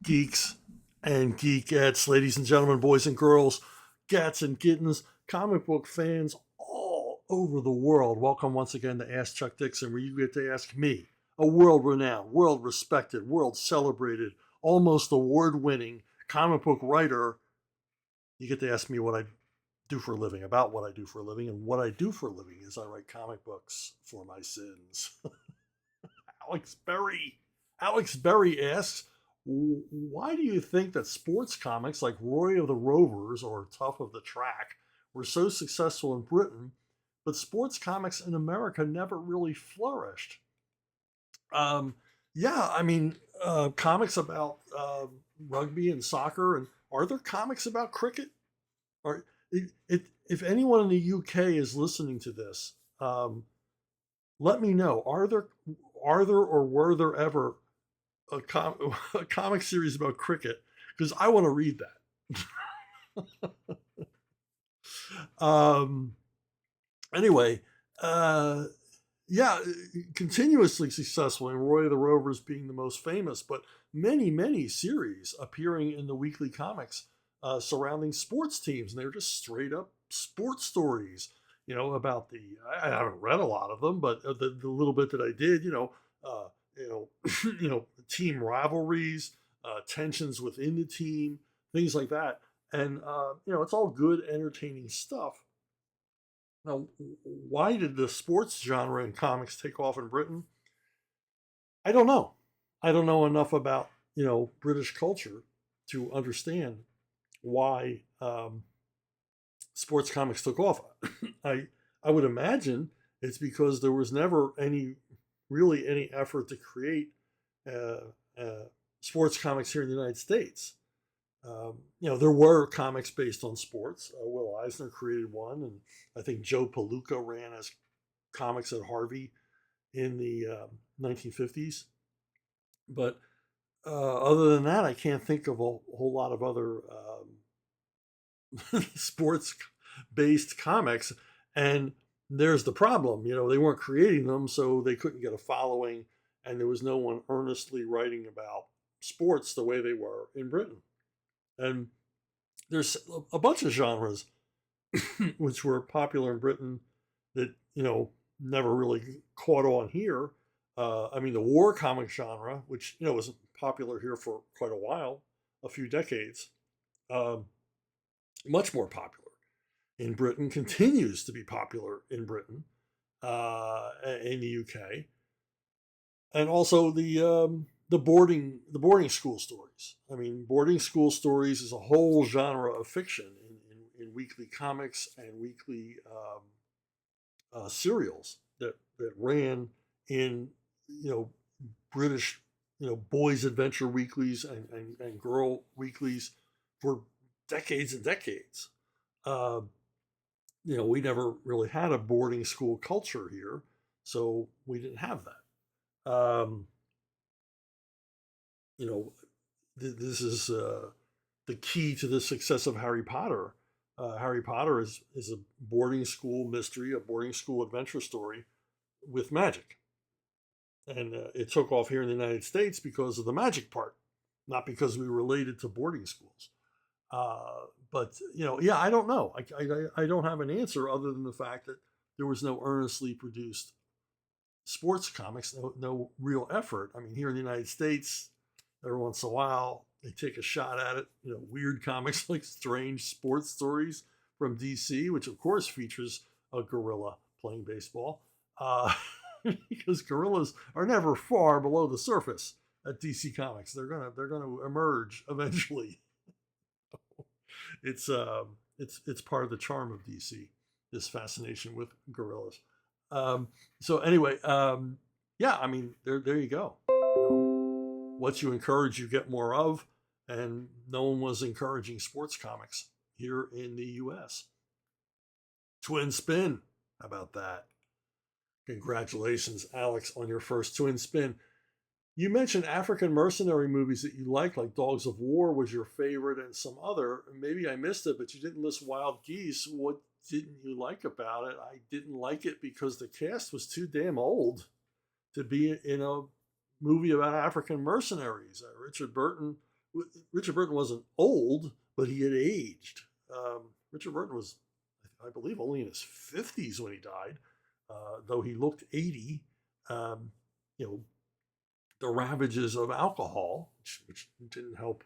geeks and geekettes, ladies and gentlemen, boys and girls, gats and kittens, comic book fans all over the world. Welcome once again to Ask Chuck Dixon, where you get to ask me, a world-renowned, world-respected, world-celebrated, almost award-winning comic book writer. You get to ask me what I do for a living, about what I do for a living, and what I do for a living is I write comic books for my sins. Alex Berry asks, why do you think that sports comics like Roy of the Rovers or Tough of the Track were so successful in Britain, but sports comics in America never really flourished? Um, yeah, I mean, comics about rugby and soccer, and are there comics about cricket? Or if anyone in the UK is listening to this, let me know. Are there or were there ever a comic series about cricket? Because I want to read that. Anyway, yeah, continuously successful, and Roy of the Rovers being the most famous, but many series appearing in the weekly comics surrounding sports teams, and they were just straight up sports stories. About I haven't read a lot of them, but the little bit that I did, uh, you know, team rivalries, tensions within the team, things like that, and it's all good, entertaining stuff. Now, why did the sports genre in comics take off in Britain? I don't know. I don't know enough about British culture to understand why sports comics took off. I would imagine it's because there was never any effort to create sports comics here in the United States. There were comics based on sports. Will Eisner created one, and I think Joe Palooka ran as comics at Harvey in the 1950s. But other than that, I can't think of a whole lot of other sports based comics. And there's the problem, they weren't creating them, so they couldn't get a following, and there was no one earnestly writing about sports the way they were in Britain. And there's a bunch of genres which were popular in Britain that, never really caught on here. I mean, the war comic genre, which, was popular here for quite a while, a few decades, much more popular in Britain, continues to be popular in Britain, in the UK, and also the boarding school stories. I mean, boarding school stories is a whole genre of fiction in weekly comics and weekly serials that ran in British boys adventure weeklies and girl weeklies for decades and decades. We never really had a boarding school culture here, so we didn't have that. This is the key to the success of Harry Potter. Harry Potter is a boarding school mystery, a boarding school adventure story with magic. And it took off here in the United States because of the magic part, not because we related to boarding schools. But yeah, I don't know. I don't have an answer other than the fact that there was no earnestly produced sports comics, no real effort. I mean, here in the United States, every once in a while they take a shot at it. Weird comics like Strange Sports Stories from DC, which of course features a gorilla playing baseball, because gorillas are never far below the surface at DC Comics. They're gonna emerge eventually. It's part of the charm of DC, this fascination with gorillas. So anyway, yeah, I mean, there you go. What you encourage, you get more of, and no one was encouraging sports comics here in the U.S. Twin Spin, how about that? Congratulations, Alex, on your first Twin Spin. You mentioned African mercenary movies that you like Dogs of War was your favorite, and some other. Maybe I missed it, but you didn't list Wild Geese. What didn't you like about it? I didn't like it because the cast was too damn old to be in a movie about African mercenaries. Richard Burton Richard Burton wasn't old, but he had aged. Richard Burton was, I believe, only in his 50s when he died, though he looked 80. Um, you know, the ravages of alcohol, which didn't help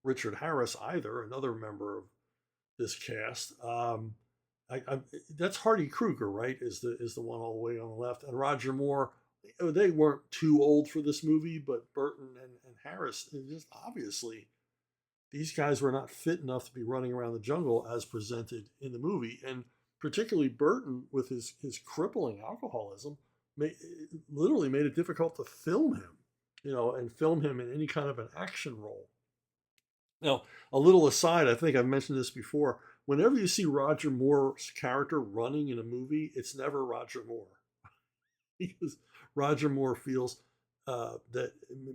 Richard Harris either, another member of this cast. I, that's Hardy Kruger, right? Is the one all the way on the left, and Roger Moore. They weren't too old for this movie, but Burton and Harris, just obviously, these guys were not fit enough to be running around the jungle as presented in the movie, and particularly Burton with his crippling alcoholism, literally made it difficult to film him, and film him in any kind of an action role. Now, a little aside, I think I've mentioned this before. Whenever you see Roger Moore's character running in a movie, it's never Roger Moore. Because Roger Moore feels that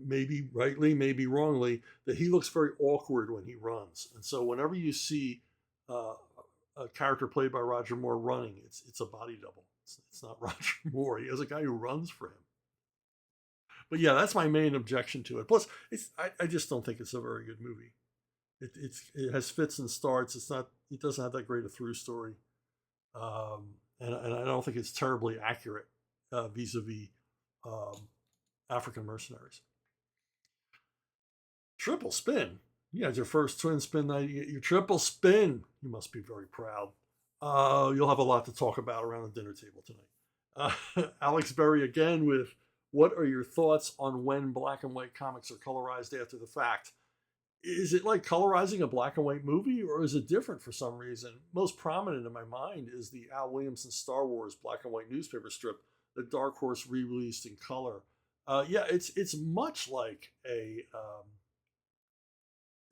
maybe rightly, maybe wrongly, that he looks very awkward when he runs. And so whenever you see uh, a character played by Roger Moore running, it's a body double. It's not Roger Moore. He has a guy who runs for him. But yeah, that's my main objection to it. Plus, I just don't think it's a very good movie. It has fits and starts. It doesn't have that great a through story, and I don't think it's terribly accurate vis-a-vis um, African mercenaries. Triple spin. You had your first twin spin night. You get your triple spin. You must be very proud. You'll have a lot to talk about around the dinner table tonight. Alex Berry again with what are your thoughts on when black and white comics are colorized after the fact? Is it like colorizing a black and white movie, or is it different for some reason? Most prominent in my mind is the Al Williamson Star Wars black and white newspaper strip that Dark Horse re-released in color. Yeah, it's much like a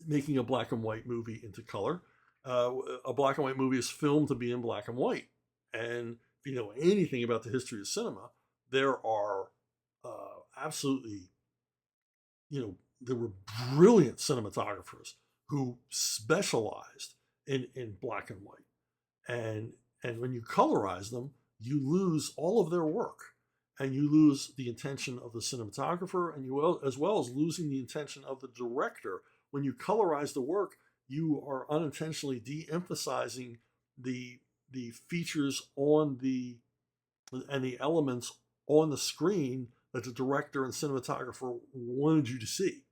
making a black and white movie into color. A black and white movie is filmed to be in black and white, and if you know anything about the history of cinema, there are absolutely, there were brilliant cinematographers who specialized in black and white. And when you colorize them, you lose all of their work. And you lose the intention of the cinematographer, and as well as losing the intention of the director. When you colorize the work, you are unintentionally de-emphasizing the features and the elements on the screen that the director and cinematographer wanted you to see.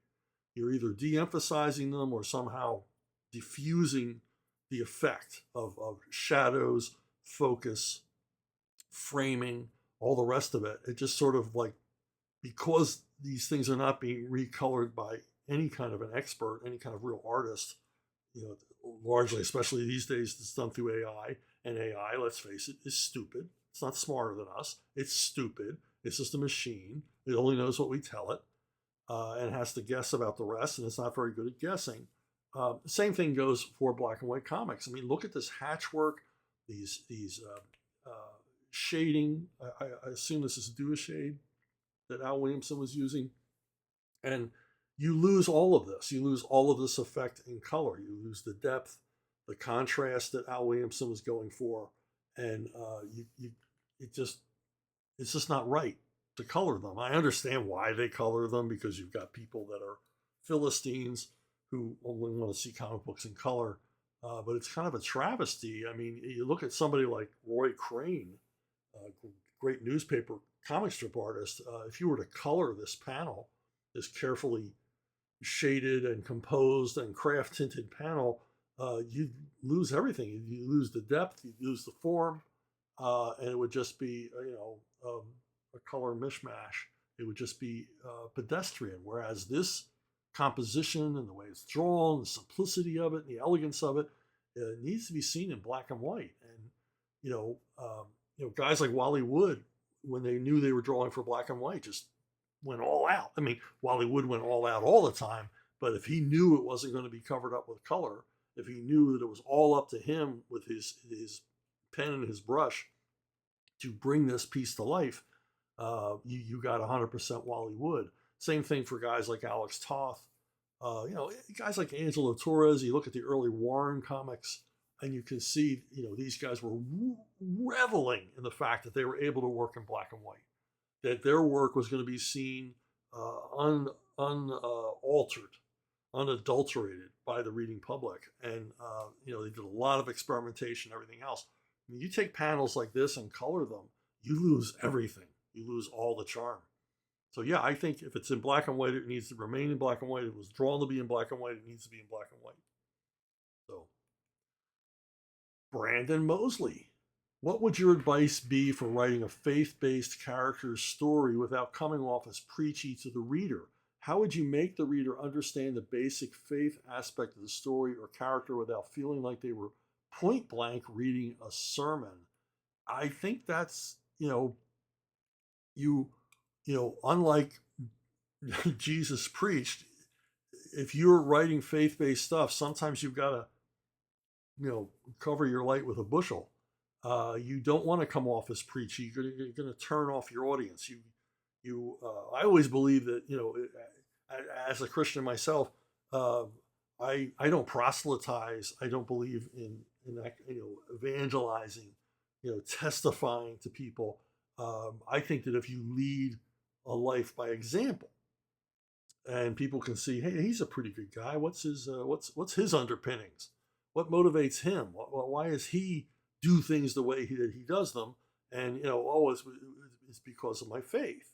You're either de-emphasizing them or somehow diffusing the effect of shadows, focus, framing, all the rest of it. It just sort of like, because these things are not being recolored by any kind of an expert, any kind of real artist, largely, especially these days, it's done through AI. And AI, let's face it, is stupid. It's not smarter than us. It's stupid. It's just a machine. It only knows what we tell it, and has to guess about the rest, and it's not very good at guessing. Same thing goes for black and white comics. I mean, look at this hatchwork, these shading. I assume this is Dua shade that Al Williamson was using, and you lose all of this. You lose all of this effect in color. You lose the depth, the contrast that Al Williamson was going for, and it's just not right to color them. I understand why they color them, because you've got people that are Philistines who only want to see comic books in color. But it's kind of a travesty. I mean, you look at somebody like Roy Crane, great newspaper comic strip artist. If you were to color this panel, this carefully shaded and composed and craft tinted panel, you lose everything. You lose the depth, you lose the form, and it would just be a color mishmash. It would just be pedestrian. Whereas this composition and the way it's drawn, the simplicity of it, and the elegance of it, needs to be seen in black and white. And guys like Wally Wood, when they knew they were drawing for black and white, just went all out. I mean, Wally Wood went all out all the time, but if he knew it wasn't going to be covered up with color, if he knew that it was all up to him with his pen and his brush to bring this piece to life, you got 100% Wally Wood. Same thing for guys like Alex Toth. Guys like Angelo Torres. You look at the early Warren comics, and you can see, these guys were reveling in the fact that they were able to work in black and white, that their work was going to be seen unaltered unadulterated by the reading public. And, they did a lot of experimentation, everything else. When you take panels like this and color them, you lose everything. You lose all the charm. So yeah, I think if it's in black and white, it needs to remain in black and white. It was drawn to be in black and white. It needs to be in black and white. So Brandon Mosley, what would your advice be for writing a faith-based character story without coming off as preachy to the reader? How would you make the reader understand the basic faith aspect of the story or character without feeling like they were point blank reading a sermon? I think that's, unlike Jesus preached, if you're writing faith-based stuff, sometimes you've got to, cover your light with a bushel. You don't want to come off as preachy. You're going to turn off your audience. I always believe that, as a Christian myself, I don't proselytize. I don't believe in that, evangelizing, testifying to people. I think that if you lead a life by example, and people can see, hey, he's a pretty good guy. What's his underpinnings? What motivates him? Why does he do things the way that he does them? And it's because of my faith.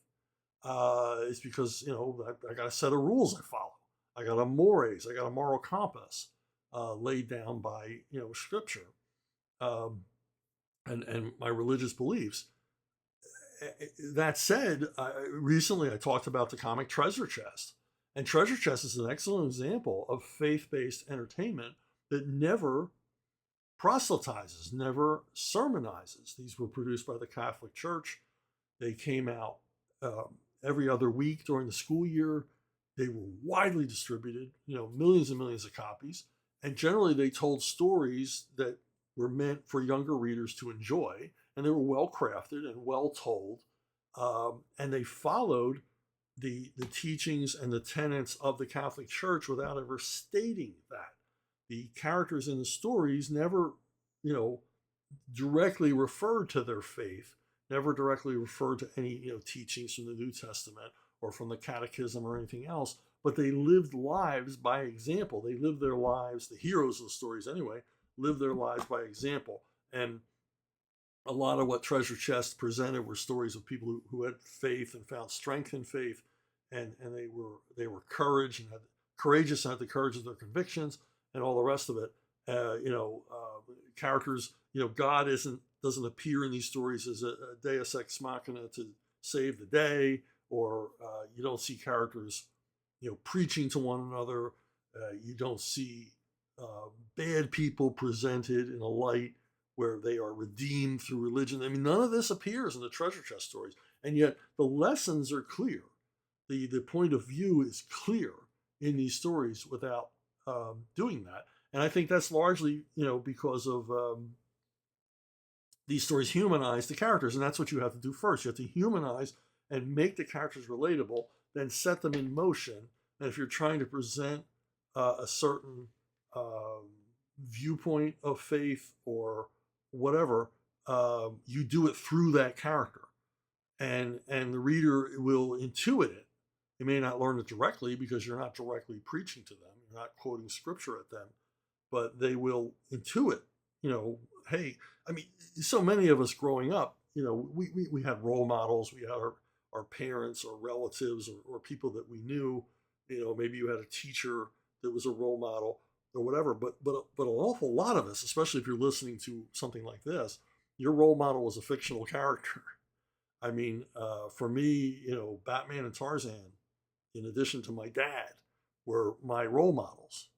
It's because I got a set of rules I follow. I got a mores. I got a moral compass laid down by Scripture, and my religious beliefs. That said, recently I talked about the comic Treasure Chest. And Treasure Chest is an excellent example of faith-based entertainment that never proselytizes, never sermonizes. These were produced by the Catholic Church. They came out every other week during the school year. They were widely distributed, millions and millions of copies. And generally they told stories that were meant for younger readers to enjoy. And they were well crafted and well told. And they followed the teachings and the tenets of the Catholic Church without ever stating that. The characters in the stories never, directly referred to their faith, never directly referred to any, teachings from the New Testament or from the Catechism or anything else, but they lived lives by example. They lived their lives, the heroes of the stories anyway, lived their lives by example. And a lot of what Treasure Chest presented were stories of people who had faith and found strength in faith, and they were courageous and had the courage of their convictions and all the rest of it. Characters, God doesn't appear in these stories as a deus ex machina to save the day, or you don't see characters, preaching to one another. You don't see bad people presented in a light where they are redeemed through religion. I mean, none of this appears in the Treasure Chest stories, and yet the lessons are clear. The point of view is clear in these stories without doing that. And I think that's largely, because of these stories humanize the characters, and that's what you have to do first. You have to humanize and make the characters relatable, then set them in motion. And if you're trying to present a certain viewpoint of faith or whatever, you do it through that character, and the reader will intuit it. They may not learn it directly because you're not directly preaching to them, you're not quoting scripture at them, but they will intuit. Hey, I mean, so many of us growing up, we had role models. We had our parents or relatives or people that we knew. Maybe you had a teacher that was a role model or whatever. But an awful lot of us, especially if you're listening to something like this, your role model was a fictional character. I mean, for me, Batman and Tarzan, in addition to my dad, were my role models.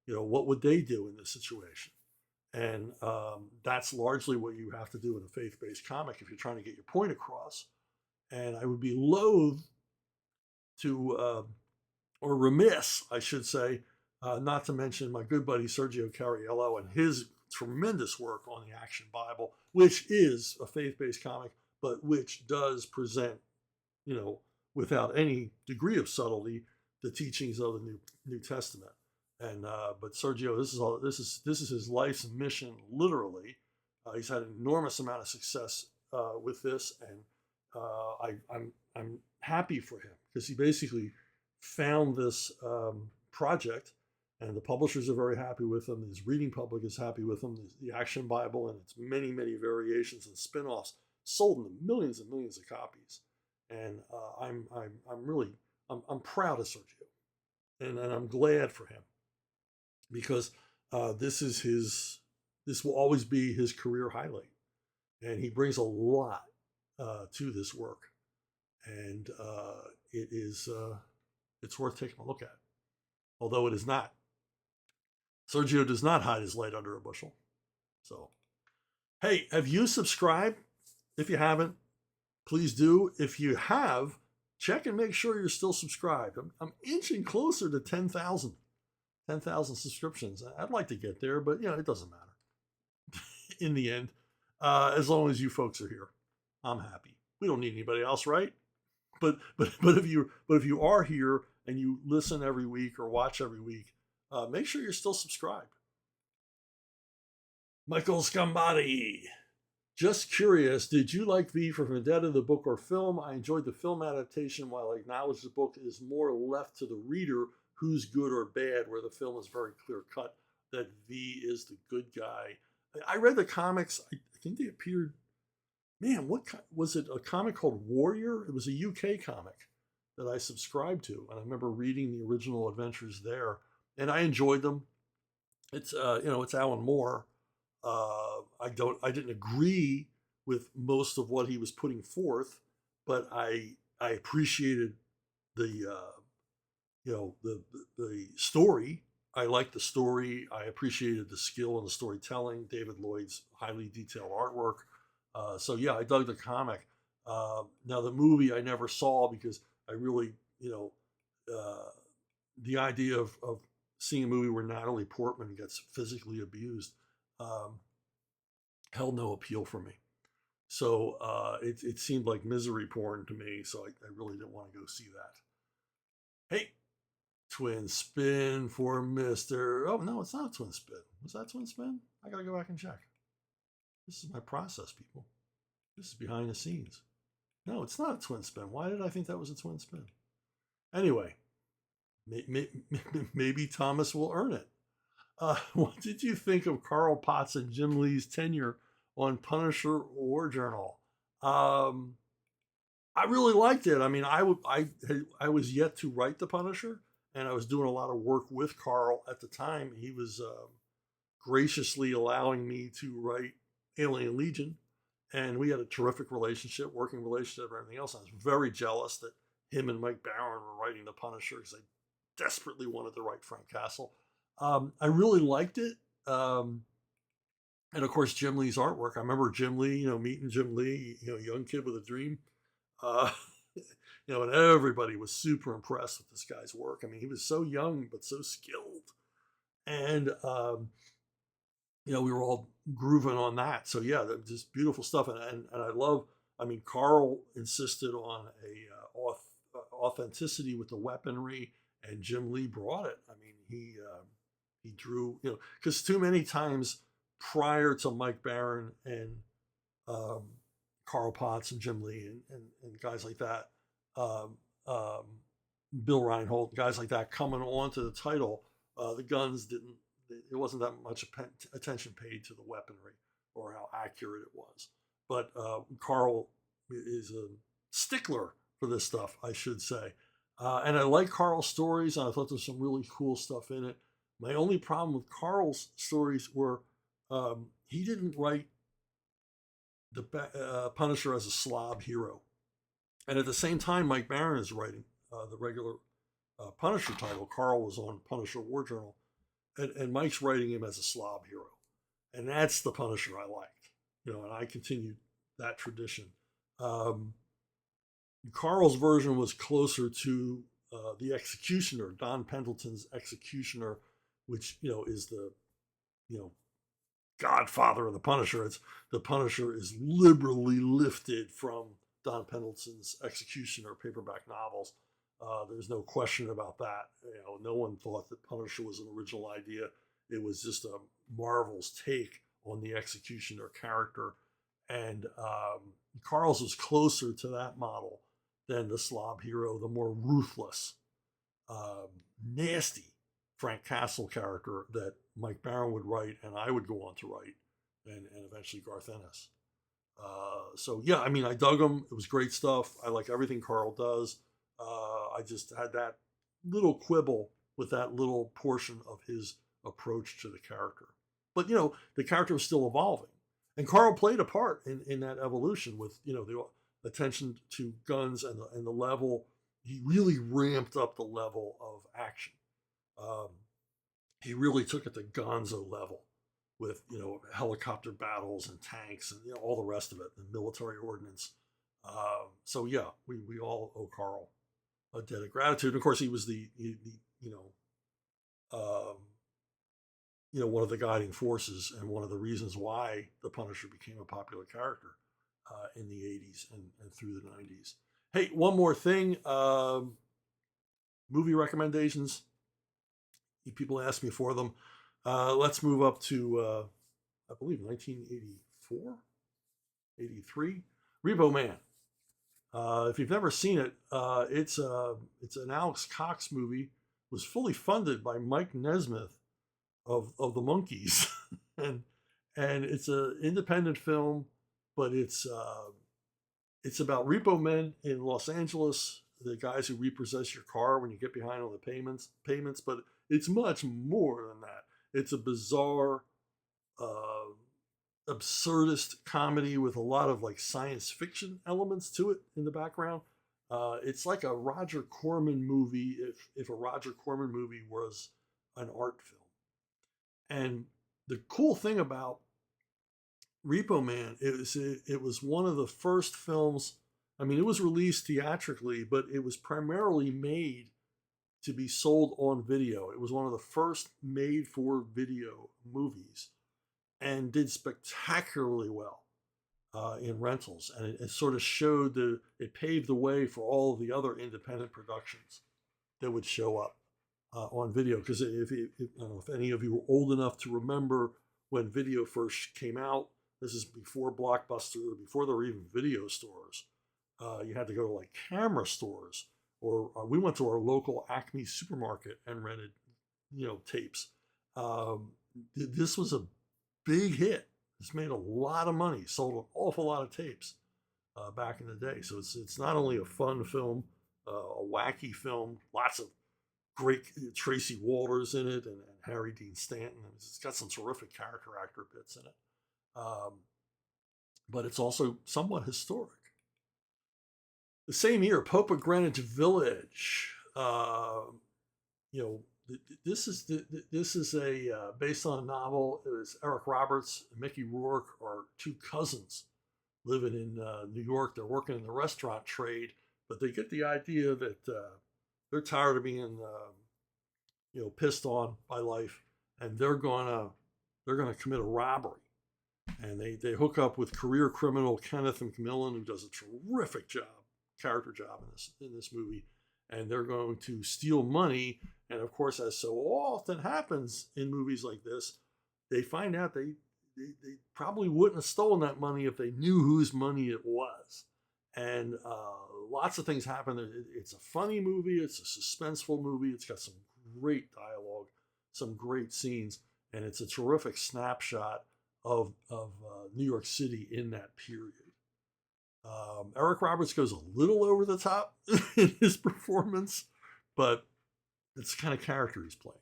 What would they do in this situation? And that's largely what you have to do in a faith-based comic if you're trying to get your point across. And I would be loath to, or remiss, I should say, not to mention my good buddy Sergio Cariello and his tremendous work on the Action Bible, which is a faith-based comic, but which does present, without any degree of subtlety, the teachings of the New Testament. And but Sergio, this is his life's mission, literally. He's had an enormous amount of success with this, and I'm happy for him because he basically found this project, and the publishers are very happy with them. His reading public is happy with them. The Action Bible and its many, many variations and spin-offs sold in millions and millions of copies. And I'm proud of Sergio, and I'm glad for him, because this will always be his career highlight, and he brings a lot to this work, and it's worth taking a look at. Although it is not. Sergio does not hide his light under a bushel. So, hey, have you subscribed? If you haven't, please do. If you have, check and make sure you're still subscribed. I'm inching closer to 10,000 subscriptions. I'd like to get there, but it doesn't matter. In the end, as long as you folks are here, I'm happy. We don't need anybody else, right? But if you are here and you listen every week or watch every week, make sure you're still subscribed. Michael Scambati. Just curious, did you like V for Vendetta, the book or film? I enjoyed the film adaptation, while I acknowledge the book is more left to the reader who's good or bad, where the film is very clear cut that V is the good guy. I read the comics. I think they appeared, man, what was it, a comic called Warrior? It was a UK comic that I subscribed to, and I remember reading the original adventures there, and I enjoyed them. It's it's Alan Moore. I didn't agree with most of what he was putting forth, but I appreciated the the story. I liked the story. I appreciated the skill in the storytelling. David Lloyd's highly detailed artwork. So yeah, I dug the comic. Now the movie I never saw, because I really, the idea of seeing a movie where Natalie Portman gets physically abused held no appeal for me. So it seemed like misery porn to me. So I really didn't want to go see that. Hey, twin spin for Mr. Oh, no, it's not twin spin. Was that twin spin? I got to go back and check. This is my process, people. This is behind the scenes. No, it's not a twin spin. Why did I think that was a twin spin? Anyway, maybe Thomas will earn it. What did you think of Carl Potts and Jim Lee's tenure on Punisher War Journal? I really liked it. I mean, I was yet to write the Punisher, and I was doing a lot of work with Carl at the time. He was graciously allowing me to write Alien Legion, and we had a terrific relationship, working relationship, and everything else. I was very jealous that him and Mike Barron were writing the Punisher, because I desperately wanted to write Frank Castle. I really liked it. And of course, Jim Lee's artwork. I remember Jim Lee, meeting Jim Lee, young kid with a dream. And everybody was super impressed with this guy's work. I mean, he was so young, but so skilled. And, we were all grooving on that. So yeah, that was just beautiful stuff. And I love, Carl insisted on authenticity with the weaponry, and Jim Lee brought it. I mean, he drew, because too many times prior to Mike Barron and Carl Potts and Jim Lee and guys like that, Bill Reinhold, guys like that coming onto the title, the guns didn't, it wasn't that much attention paid to the weaponry or how accurate it was. But Carl is a stickler for this stuff, I should say. And I like Carl's stories, and I thought there was some really cool stuff in it. My only problem with Carl's stories were he didn't write the Punisher as a slob hero. And at the same time, Mike Barron is writing the regular Punisher title. Carl was on Punisher War Journal, and Mike's writing him as a slob hero. And that's the Punisher I liked, and I continued that tradition. Carl's version was closer to the Executioner, Don Pendleton's Executioner, which is the godfather of the Punisher. The Punisher is liberally lifted from Don Pendleton's Executioner paperback novels. There's no question about that. No one thought that Punisher was an original idea. It was just a Marvel's take on the Executioner character, and Carl's was closer to that model than the slob hero, the more ruthless, nasty Frank Castle character that Mike Baron would write and I would go on to write, and eventually Garth Ennis. So yeah, I mean, I dug him. It was great stuff. I like everything Carl does. I just had that little quibble with that little portion of his approach to the character. But the character was still evolving, and Carl played a part in that evolution with the attention to guns and the level. He really ramped up the level of action. Um, he really took it to Gonzo level with helicopter battles and tanks and all the rest of it, the military ordnance. So yeah, we all owe Carl a debt of gratitude. And of course, he was the um, one of the guiding forces and one of the reasons why the Punisher became a popular character in the '80s and through the '90s. Hey, one more thing. Movie recommendations. People ask me for them. Let's move up to, I believe, 1984, 83. Repo Man. If you've never seen it, it's an Alex Cox movie. It was fully funded by Mike Nesmith of the Monkees, and it's an independent film, but it's about repo men in Los Angeles, the guys who repossess your car when you get behind on the payments. But it's much more than that. It's a bizarre, absurdist comedy with a lot of like science fiction elements to it in the background. It's like a Roger Corman movie if a Roger Corman movie was an art film. And the cool thing about Repo Man it was one of the first films. I mean, it was released theatrically, but it was primarily made to be sold on video. It was one of the first made for video movies and did spectacularly well in rentals. And it sort of showed it paved the way for all of the other independent productions that would show up on video. Because if I don't know if any of you were old enough to remember when video first came out, this is before Blockbuster, before there were even video stores. You had to go to like camera stores, or we went to our local Acme supermarket and rented, tapes. This was a big hit. This made a lot of money, sold an awful lot of tapes back in the day. So it's not only a fun film, a wacky film, lots of great Tracy Walters in it and Harry Dean Stanton. It's got some terrific character actor bits in it. But it's also somewhat historic. The same year, Pope of Greenwich Village. This is a based on a novel. It was Eric Roberts and Mickey Rourke are two cousins living in New York. They're working in the restaurant trade, but they get the idea that they're tired of being pissed on by life, and they're gonna commit a robbery. And they hook up with career criminal Kenneth McMillan, who does a terrific character job in this movie. And they're going to steal money. And of course, as so often happens in movies like this, they find out they probably wouldn't have stolen that money if they knew whose money it was. And lots of things happen. It's a funny movie. It's a suspenseful movie. It's got some great dialogue, some great scenes, and it's a terrific snapshot of New York City in that period. Eric Roberts goes a little over the top in his performance, but it's the kind of character he's playing.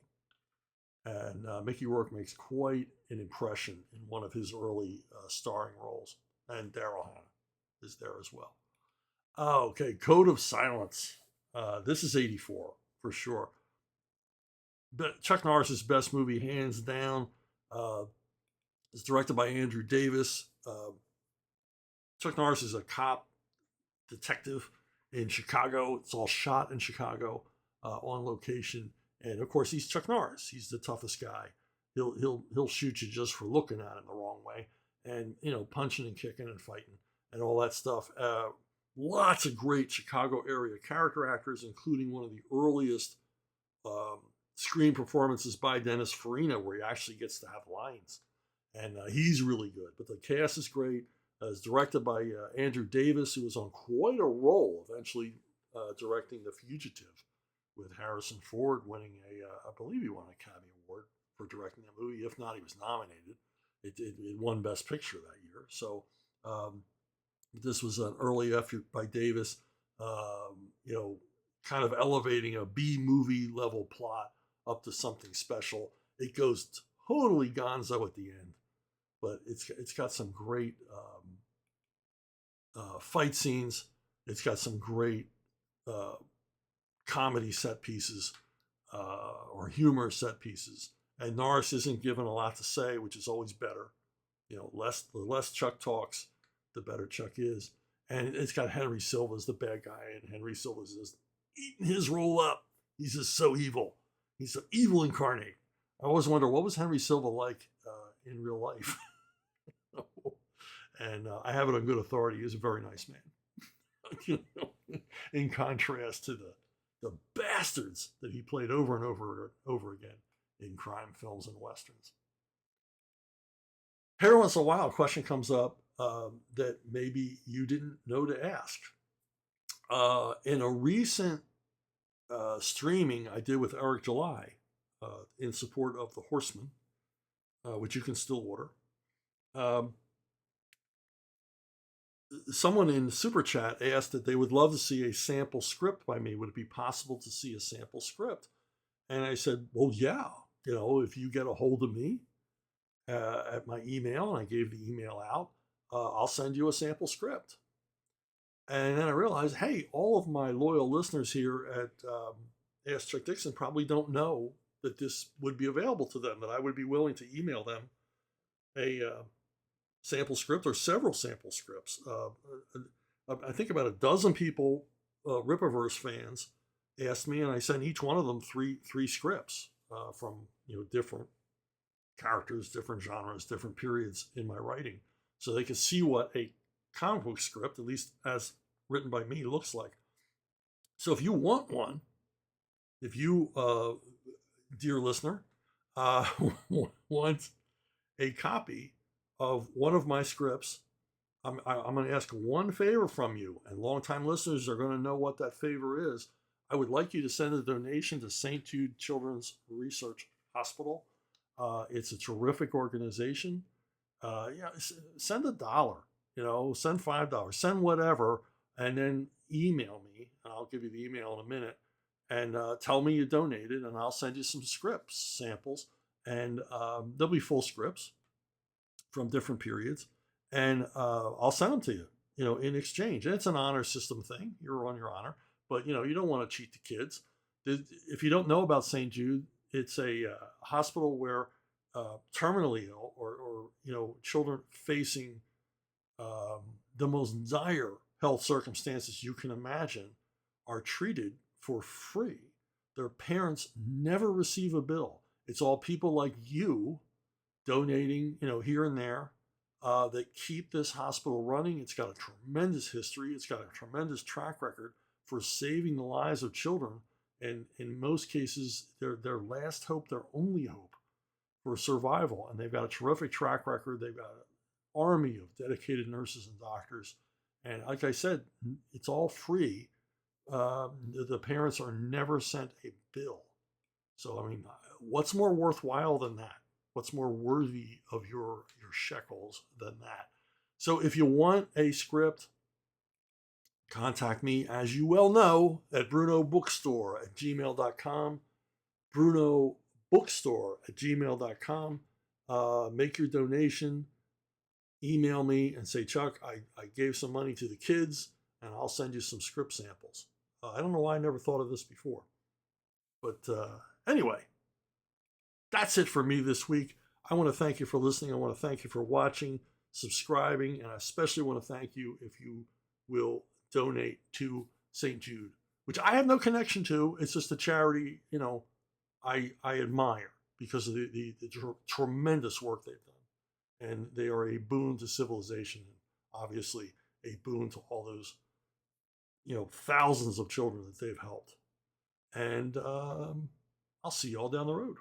And Mickey Rourke makes quite an impression in one of his early starring roles. And Daryl Hannah is there as well. Okay, Code of Silence. This is 84 for sure. But Chuck Norris's best movie, hands down. It's directed by Andrew Davis. Chuck Norris is a cop detective in Chicago. It's all shot in Chicago on location, and of course he's Chuck Norris. He's the toughest guy. He'll shoot you just for looking at him the wrong way, and punching and kicking and fighting and all that stuff. Lots of great Chicago area character actors, including one of the earliest screen performances by Dennis Farina, where he actually gets to have lines, and he's really good. But the cast is great. It's directed by Andrew Davis, who was on quite a roll, eventually directing The Fugitive with Harrison Ford winning I believe he won an Academy Award for directing that movie. If not, he was nominated. It won Best Picture that year. So um, this was an early effort by Davis, you know, kind of elevating a B movie level plot up to something special. It goes totally gonzo at the end, but it's got some great fight scenes. It's got some great uh, comedy set pieces or humor set pieces. And Norris isn't given a lot to say, which is always better. You know, the less Chuck talks, the better Chuck is. And it's got Henry Silva as the bad guy, and Henry Silva's just eating his roll up. He's just so evil. He's so evil incarnate. I always wonder, what was Henry Silva like in real life? And I have it on good authority. He's a very nice man. In contrast to the bastards that he played over and over again in crime films and westerns. Every once in a while, a question comes up that maybe you didn't know to ask. In a recent streaming I did with Eric July in support of The Horseman, which you can still order, someone in Super Chat asked that they would love to see a sample script by me. Would it be possible to see a sample script? And I said, well, yeah. You know, if you get a hold of me at my email, and I gave the email out, I'll send you a sample script. And then I realized, hey, all of my loyal listeners here at Ask Chuck Dixon probably don't know that this would be available to them, that I would be willing to email them a sample script or several sample scripts. I think about a dozen people, Rippaverse fans, asked me, and I sent each one of them three scripts from different characters, different genres, different periods in my writing, so they could see what a comic book script, at least as written by me, looks like. So if you want one, if you, dear listener, want a copy of one of my scripts, I'm going to ask one favor from you, and longtime listeners are going to know what that favor is. I would like you to send a donation to St. Jude Children's Research Hospital. It's a terrific organization. Send $1, send $5, send whatever, and then email me. I'll give you the email in a minute, and tell me you donated, and I'll send you some scripts, samples, and there'll be full scripts from different periods, and I'll send them to you, in exchange. And it's an honor system thing. You're on your honor, but you don't want to cheat the kids. If you don't know about St. Jude, it's a hospital where terminally ill or children facing the most dire health circumstances you can imagine are treated for free. Their parents never receive a bill. It's all people like you donating, here and there, that keep this hospital running. It's got a tremendous history. It's got a tremendous track record for saving the lives of children, and in most cases, their last hope, their only hope for survival. And they've got a terrific track record. They've got an army of dedicated nurses and doctors. And like I said, it's all free. The parents are never sent a bill. So, I mean, what's more worthwhile than that? What's more worthy of your shekels than that? So if you want a script, contact me, as you well know, at brunobookstore@gmail.com. brunobookstore@gmail.com. Make your donation. Email me and say, Chuck, I gave some money to the kids, and I'll send you some script samples. I don't know why I never thought of this before. But anyway, that's it for me this week. I want to thank you for listening. I want to thank you for watching, subscribing, and I especially want to thank you if you will donate to St. Jude, which I have no connection to. It's just a charity, I admire because of the tremendous work they've done. And they are a boon to civilization, and obviously a boon to all those, thousands of children that they've helped. And I'll see you all down the road.